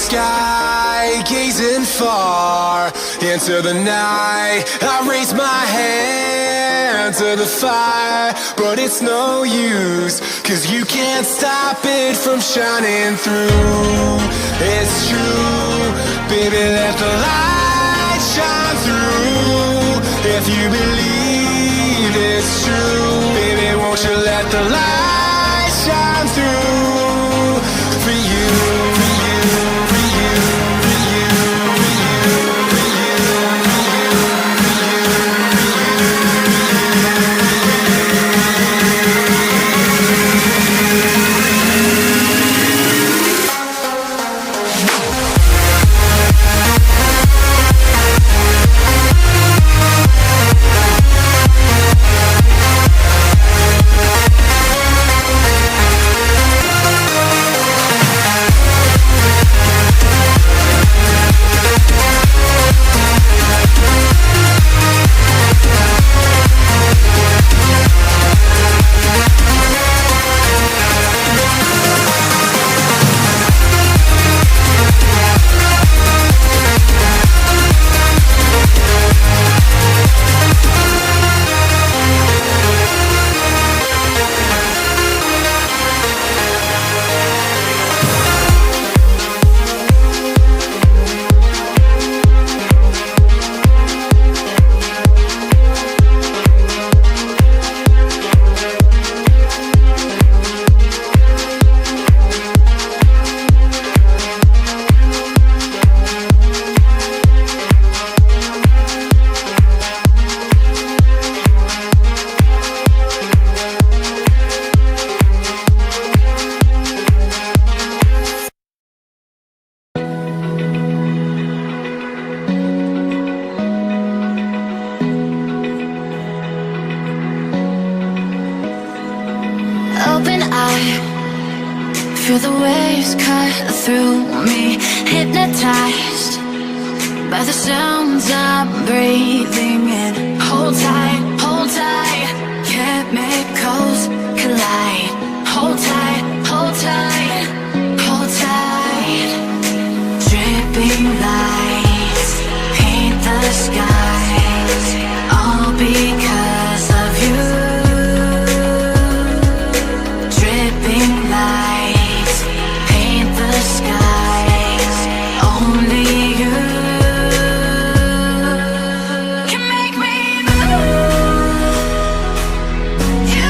sky, gazing far into the night. I raise my hand to the fire, but it's no use, 'cause you can't stop it from shining through. It's true, baby, let the light shine through. If you believe it's true, baby, won't you let the light shine through for you, for you, for you, for you, for you, for you, open eye, feel the waves cut through me, hypnotized by the sounds I'm breathing in. Hold tight, chemicals collide. Hold tight, hold tight, hold tight. Dripping lights paint the skies, all because of you. Dripping lights paint the skies, only you can make me move. You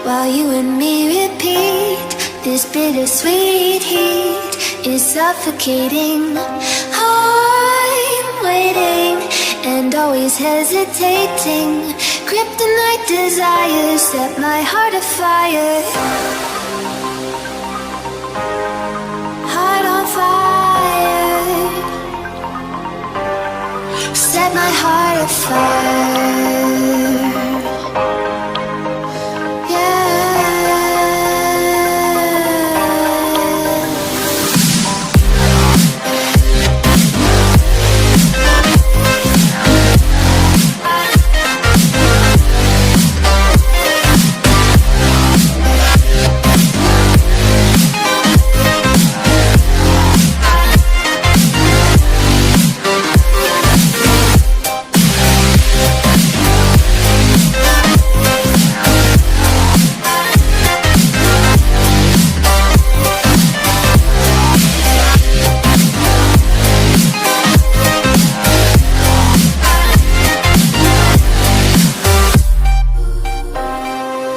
while you and me repeat. This bittersweet heat is suffocating. I'm waiting and always hesitating. Kryptonite desires set my heart afire. Heart on fire. Set my heart afire.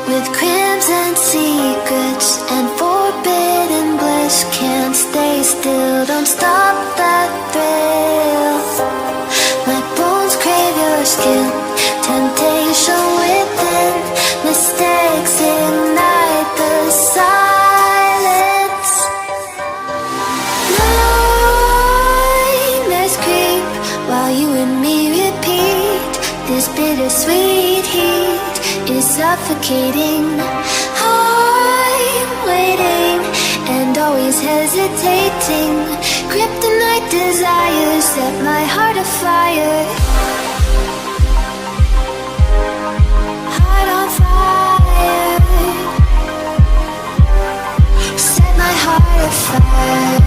With crimson secrets and forbidden bliss, can't stay still, don't stop that thrill. My bones crave your skin, temptation within, mistakes ignite the silence. Nightmares creep while you and me repeat. This bittersweet heat is suffocating. I'm waiting and always hesitating. Kryptonite desires set my heart afire. Heart on fire. Set my heart afire.